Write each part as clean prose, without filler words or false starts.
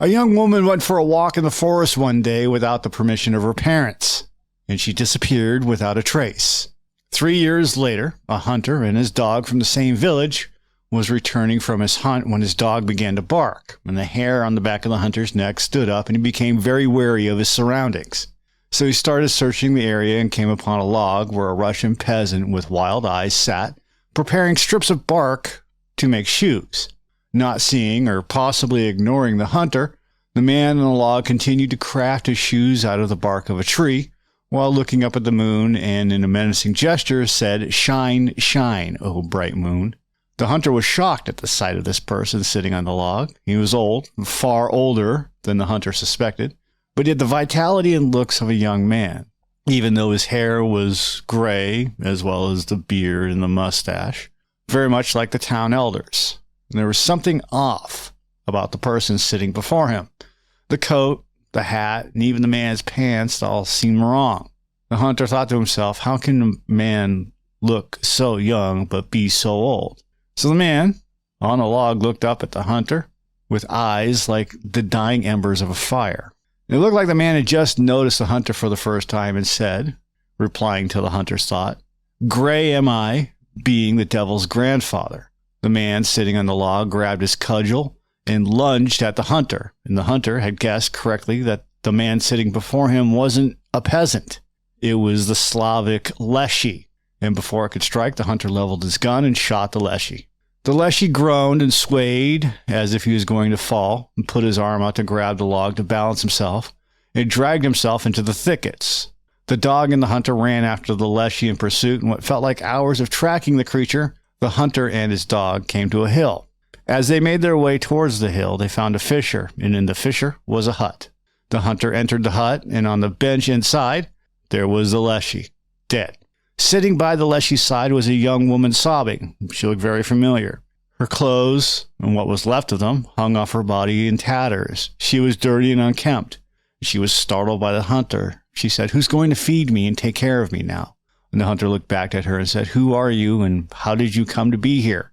A young woman went for a walk in the forest one day without the permission of her parents, and she disappeared without a trace. 3 years later, a hunter and his dog from the same village was returning from his hunt when his dog began to bark, and the hair on the back of the hunter's neck stood up, and he became very wary of his surroundings. So he started searching the area and came upon a log where a Russian peasant with wild eyes sat, preparing strips of bark to make shoes. Not seeing or possibly ignoring the hunter, the man on the log continued to craft his shoes out of the bark of a tree, while looking up at the moon and in a menacing gesture said, "Shine, shine, O bright moon." The hunter was shocked at the sight of this person sitting on the log. He was old, far older than the hunter suspected, but he had the vitality and looks of a young man, even though his hair was gray, as well as the beard and the mustache, very much like the town elders. And there was something off about the person sitting before him. The coat, the hat, and even the man's pants all seemed wrong. The hunter thought to himself, how can a man look so young but be so old? So the man on the log looked up at the hunter with eyes like the dying embers of a fire. It looked like the man had just noticed the hunter for the first time and said, replying to the hunter's thought, "Gray am I, being the devil's grandfather." The man sitting on the log grabbed his cudgel and lunged at the hunter, and the hunter had guessed correctly that the man sitting before him wasn't a peasant. It was the Slavic Leshy, and before it could strike, the hunter leveled his gun and shot the Leshy. The Leshy groaned and swayed as if he was going to fall, and put his arm out to grab the log to balance himself. It dragged himself into the thickets. The dog and the hunter ran after the Leshy in pursuit, and what felt like hours of tracking the creature, the hunter and his dog came to a hill. As they made their way towards the hill, they found a fissure, and in the fissure was a hut. The hunter entered the hut, and on the bench inside, there was the Leshy, dead. Sitting by the Leshy's side was a young woman sobbing. She looked very familiar. Her clothes, and what was left of them, hung off her body in tatters. She was dirty and unkempt. She was startled by the hunter. She said, "Who's going to feed me and take care of me now?" And the hunter looked back at her and said, "Who are you, and how did you come to be here?"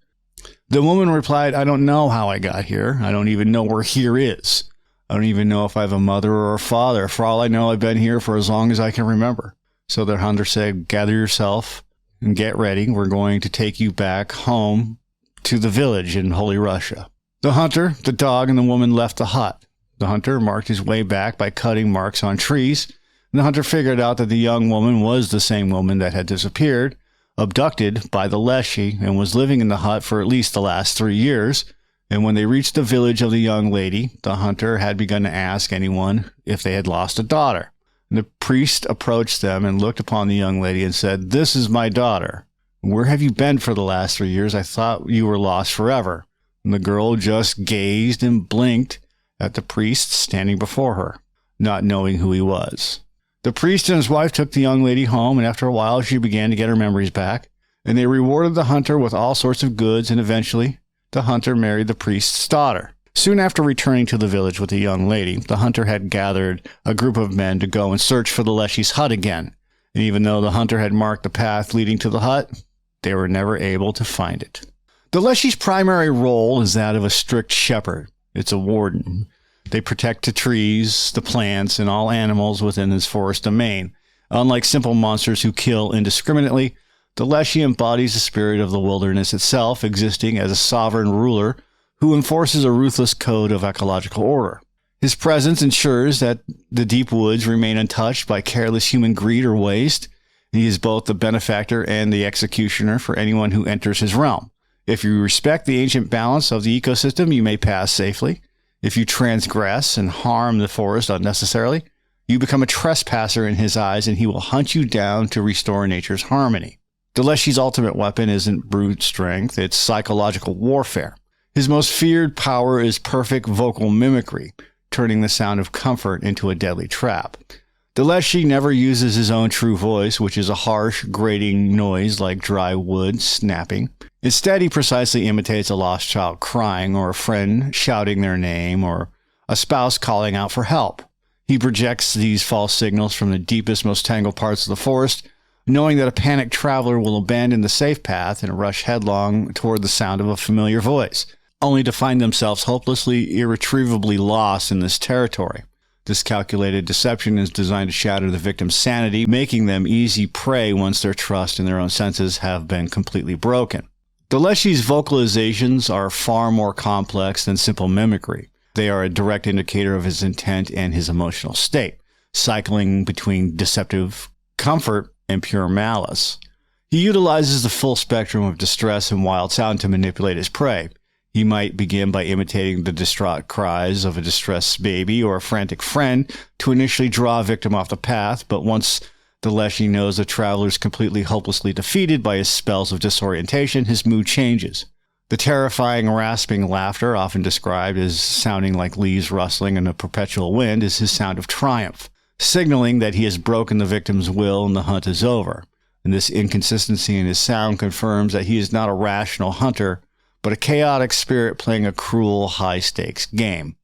The woman replied, "I don't know how I got here. I don't even know where here is. I don't even know if I have a mother or a father. For all I know, I've been here for as long as I can remember." So the hunter said, "Gather yourself and get ready. We're going to take you back home to the village in Holy Russia." The hunter, the dog, and the woman left the hut. The hunter marked his way back by cutting marks on trees. And the hunter figured out that the young woman was the same woman that had disappeared, abducted by the Leshy, and was living in the hut for at least the last 3 years. And when they reached the village of the young lady, the hunter had begun to ask anyone if they had lost a daughter. And the priest approached them and looked upon the young lady and said, "This is my daughter. Where have you been for the last 3 years? I thought you were lost forever." And the girl just gazed and blinked at the priest standing before her, not knowing who he was. The priest and his wife took the young lady home, and after a while she began to get her memories back, and they rewarded the hunter with all sorts of goods, and eventually the hunter married the priest's daughter. Soon after returning to the village with the young lady, the hunter had gathered a group of men to go and search for the Leshy's hut again, and even though the hunter had marked the path leading to the hut, they were never able to find it. The Leshy's primary role is that of a strict shepherd. It's a warden. They protect the trees, the plants, and all animals within his forest domain. Unlike simple monsters who kill indiscriminately, the Leshy embodies the spirit of the wilderness itself, existing as a sovereign ruler who enforces a ruthless code of ecological order. His presence ensures that the deep woods remain untouched by careless human greed or waste. He is both the benefactor and the executioner for anyone who enters his realm. If you respect the ancient balance of the ecosystem, you may pass safely. If you transgress and harm the forest unnecessarily, you become a trespasser in his eyes, and he will hunt you down to restore nature's harmony. The Leshy's ultimate weapon isn't brute strength, it's psychological warfare. His most feared power is perfect vocal mimicry, turning the sound of comfort into a deadly trap. The Leshy never uses his own true voice, which is a harsh, grating noise like dry wood snapping. Instead, he precisely imitates a lost child crying, or a friend shouting their name, or a spouse calling out for help. He projects these false signals from the deepest, most tangled parts of the forest, knowing that a panicked traveler will abandon the safe path and rush headlong toward the sound of a familiar voice. only to find themselves hopelessly, irretrievably lost in this territory. This calculated deception is designed to shatter the victim's sanity, making them easy prey once their trust in their own senses have been completely broken. The Leshy's vocalizations are far more complex than simple mimicry. They are a direct indicator of his intent and his emotional state, cycling between deceptive comfort and pure malice. He utilizes the full spectrum of distress and wild sound to manipulate his prey. He might begin by imitating the distraught cries of a distressed baby or a frantic friend to initially draw a victim off the path, but once the Leshy knows the traveler is completely hopelessly defeated by his spells of disorientation, his mood changes. The terrifying, rasping laughter, often described as sounding like leaves rustling in a perpetual wind, is his sound of triumph, signaling that he has broken the victim's will and the hunt is over. And this inconsistency in his sound confirms that he is not a rational hunter, but a chaotic spirit playing a cruel, high-stakes game.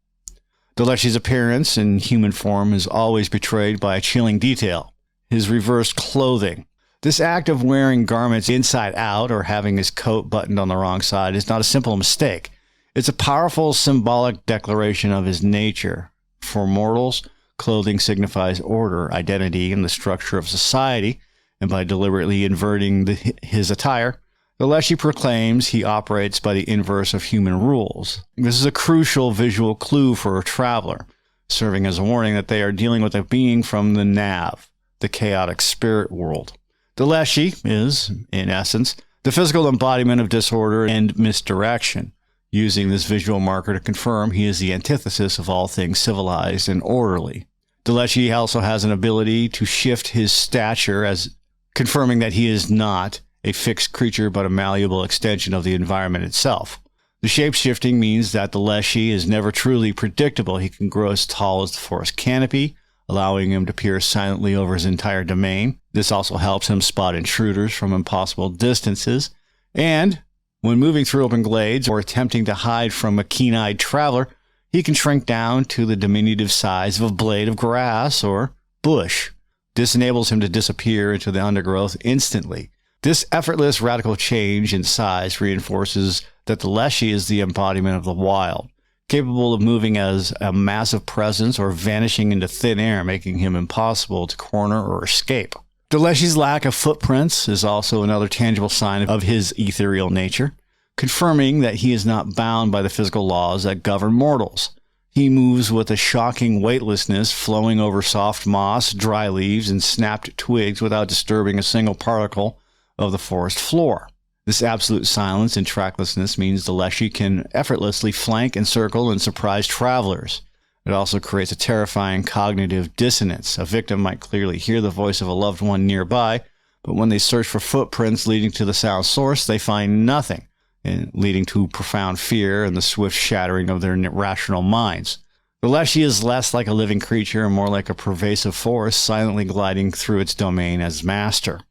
The Leshy's appearance in human form is always betrayed by a chilling detail: his reversed clothing. This act of wearing garments inside out or having his coat buttoned on the wrong side is not a simple mistake. It's a powerful symbolic declaration of his nature. For mortals, clothing signifies order, identity, and the structure of society, and by deliberately inverting his attire, the Leshy proclaims he operates by the inverse of human rules. This is a crucial visual clue for a traveler, serving as a warning that they are dealing with a being from the Nav, the chaotic spirit world. The Leshy is, in essence, the physical embodiment of disorder and misdirection, using this visual marker to confirm he is the antithesis of all things civilized and orderly. The Leshy also has an ability to shift his stature, as confirming that he is not a fixed creature but a malleable extension of the environment itself. The shape-shifting means that the Leshy is never truly predictable. He can grow as tall as the forest canopy, allowing him to peer silently over his entire domain. This also helps him spot intruders from impossible distances. And when moving through open glades or attempting to hide from a keen-eyed traveler, he can shrink down to the diminutive size of a blade of grass or bush. This enables him to disappear into the undergrowth instantly. This effortless, radical change in size reinforces that the Leshy is the embodiment of the wild, capable of moving as a massive presence or vanishing into thin air, making him impossible to corner or escape. The Leshy's lack of footprints is also another tangible sign of his ethereal nature, confirming that he is not bound by the physical laws that govern mortals. He moves with a shocking weightlessness, flowing over soft moss, dry leaves, and snapped twigs without disturbing a single particle of the forest floor. This absolute silence and tracklessness means the Leshy can effortlessly flank, encircle, and surprise travelers. It also creates a terrifying cognitive dissonance. A victim might clearly hear the voice of a loved one nearby, but when they search for footprints leading to the sound source, they find nothing, and leading to profound fear and the swift shattering of their rational minds. The Leshy is less like a living creature and more like a pervasive force silently gliding through its domain as master.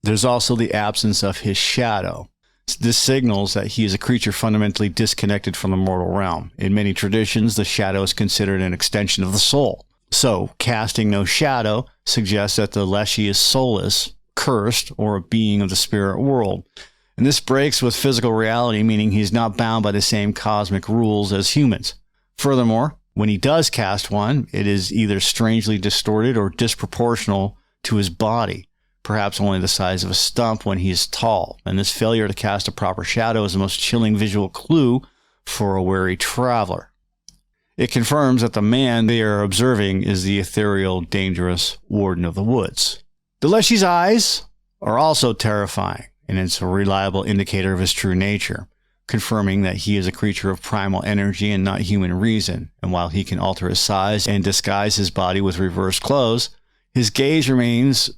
There's also the absence of his shadow. This signals that he is a creature fundamentally disconnected from the mortal realm. In many traditions, the shadow is considered an extension of the soul. So, casting no shadow suggests that the Leshy is soulless, cursed, or a being of the spirit world. And this breaks with physical reality, meaning he's not bound by the same cosmic rules as humans. Furthermore, when he does cast one, it is either strangely distorted or disproportional to his body, perhaps only the size of a stump when he is tall, and this failure to cast a proper shadow is the most chilling visual clue for a wary traveler. It confirms that the man they are observing is the ethereal, dangerous warden of the woods. The Leshy's eyes are also terrifying, and it's a reliable indicator of his true nature, confirming that he is a creature of primal energy and not human reason, and while he can alter his size and disguise his body with reversed clothes, his gaze remains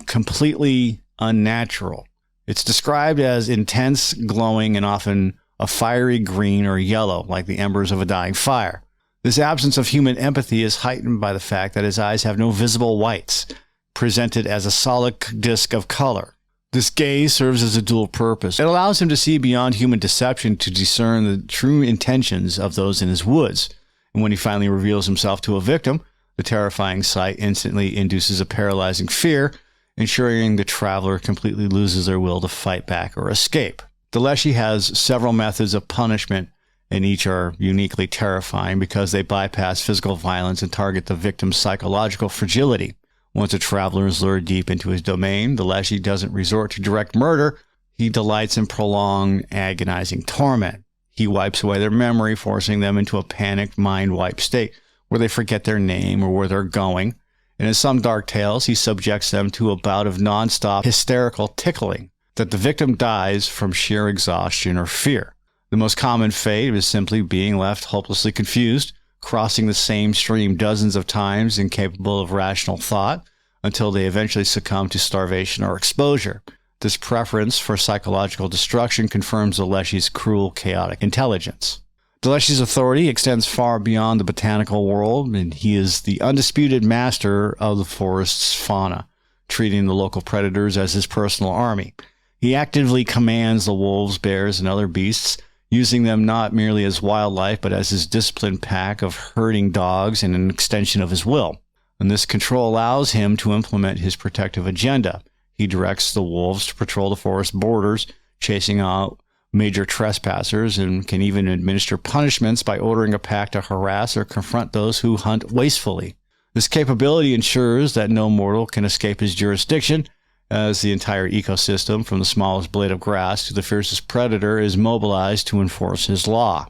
completely unnatural. It's described as intense, glowing, and often a fiery green or yellow, like the embers of a dying fire. This absence of human empathy is heightened by the fact that his eyes have no visible whites, presented as a solid disk of color. This gaze serves as a dual purpose. It allows him to see beyond human deception to discern the true intentions of those in his woods. And when he finally reveals himself to a victim, the terrifying sight instantly induces a paralyzing fear, ensuring the traveler completely loses their will to fight back or escape. The Leshy has several methods of punishment, and each are uniquely terrifying because they bypass physical violence and target the victim's psychological fragility. Once a traveler is lured deep into his domain, the Leshy doesn't resort to direct murder. He delights in prolonged, agonizing torment. He wipes away their memory, forcing them into a panicked mind-wipe state where they forget their name or where they're going. And in some dark tales, he subjects them to a bout of nonstop hysterical tickling that the victim dies from sheer exhaustion or fear. The most common fate is simply being left hopelessly confused, crossing the same stream dozens of times, incapable of rational thought, until they eventually succumb to starvation or exposure. This preference for psychological destruction confirms the Leshy's cruel, chaotic intelligence. The Leshy's authority extends far beyond the botanical world, and he is the undisputed master of the forest's fauna, treating the local predators as his personal army. He actively commands the wolves, bears, and other beasts, using them not merely as wildlife, but as his disciplined pack of herding dogs and an extension of his will. And this control allows him to implement his protective agenda. He directs the wolves to patrol the forest borders, chasing out major trespassers, and can even administer punishments by ordering a pack to harass or confront those who hunt wastefully. This capability ensures that no mortal can escape his jurisdiction, as the entire ecosystem, from the smallest blade of grass to the fiercest predator, is mobilized to enforce his law.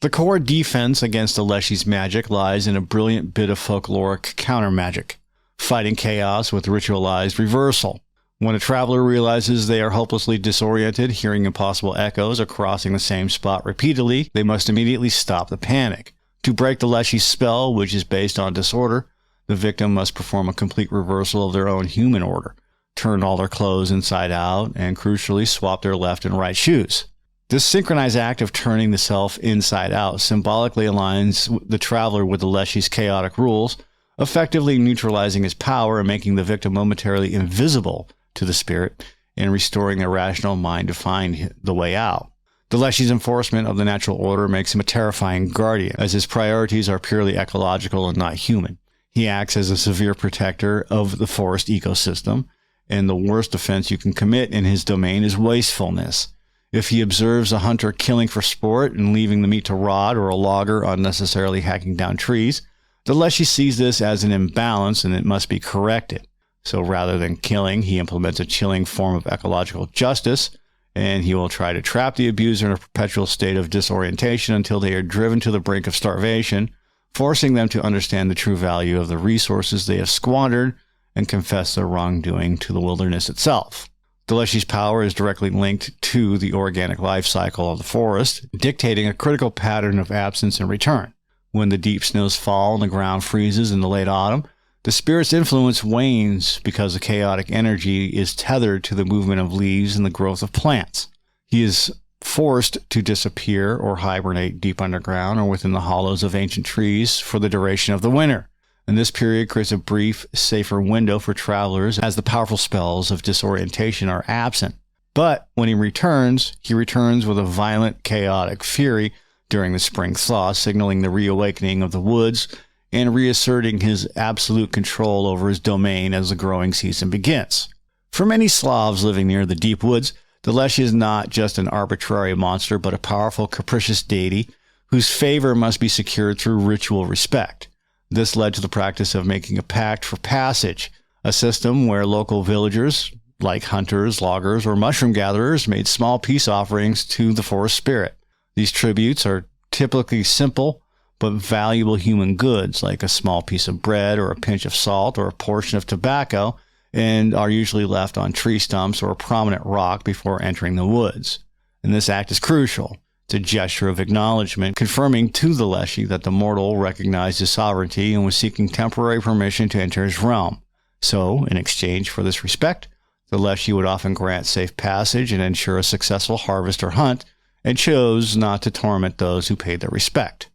The core defense against the Leshy's magic lies in a brilliant bit of folkloric counter-magic, fighting chaos with ritualized reversal. When a traveler realizes they are hopelessly disoriented, hearing impossible echoes or crossing the same spot repeatedly, they must immediately stop the panic. To break the Leshy's spell, which is based on disorder, the victim must perform a complete reversal of their own human order, turn all their clothes inside out, and crucially swap their left and right shoes. This synchronized act of turning the self inside out symbolically aligns the traveler with the Leshy's chaotic rules, effectively neutralizing his power and making the victim momentarily invisible to the spirit and restoring their rational mind to find the way out. The Leshy's enforcement of the natural order makes him a terrifying guardian, as his priorities are purely ecological and not human. He acts as a severe protector of the forest ecosystem, and the worst offense you can commit in his domain is wastefulness. If he observes a hunter killing for sport and leaving the meat to rot, or a logger unnecessarily hacking down trees, the Leshy sees this as an imbalance and it must be corrected. So rather than killing, he implements a chilling form of ecological justice, and he will try to trap the abuser in a perpetual state of disorientation until they are driven to the brink of starvation, forcing them to understand the true value of the resources they have squandered and confess their wrongdoing to the wilderness itself. The Leshy's power is directly linked to the organic life cycle of the forest, dictating a critical pattern of absence and return. When the deep snows fall and the ground freezes in the late autumn, the spirit's influence wanes because the chaotic energy is tethered to the movement of leaves and the growth of plants. He is forced to disappear or hibernate deep underground or within the hollows of ancient trees for the duration of the winter. And this period creates a brief, safer window for travelers as the powerful spells of disorientation are absent. But when he returns with a violent, chaotic fury during the spring thaw, signaling the reawakening of the woods and reasserting his absolute control over his domain as the growing season begins. For many Slavs living near the deep woods, the Leshy is not just an arbitrary monster, but a powerful, capricious deity whose favor must be secured through ritual respect. This led to the practice of making a pact for passage, a system where local villagers, like hunters, loggers, or mushroom gatherers, made small peace offerings to the forest spirit. These tributes are typically simple but valuable human goods, like a small piece of bread or a pinch of salt or a portion of tobacco, and are usually left on tree stumps or a prominent rock before entering the woods. And this act is crucial. It's a gesture of acknowledgement, confirming to the Leshy that the mortal recognized his sovereignty and was seeking temporary permission to enter his realm. So, in exchange for this respect, the Leshy would often grant safe passage and ensure a successful harvest or hunt, and chose not to torment those who paid their respect.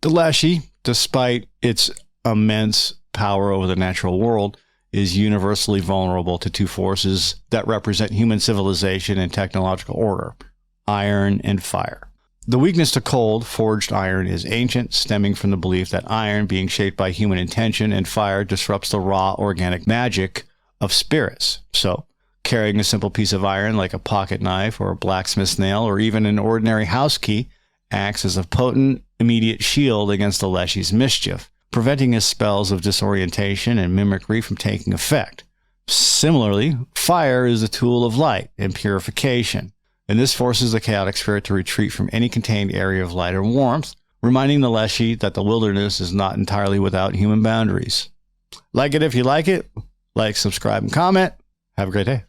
The Leshy, despite its immense power over the natural world, is universally vulnerable to two forces that represent human civilization and technological order: iron and fire. The weakness to cold, forged iron is ancient, stemming from the belief that iron, being shaped by human intention, and fire disrupts the raw organic magic of spirits. So, Carrying a simple piece of iron like a pocket knife or a blacksmith's nail or even an ordinary house key acts as a potent, immediate shield against the Leshy's mischief, preventing his spells of disorientation and mimicry from taking effect. Similarly, fire is a tool of light and purification, and this forces the chaotic spirit to retreat from any contained area of light or warmth, reminding the Leshy that the wilderness is not entirely without human boundaries. Like it if you like it. Like, subscribe, and comment. Have a great day.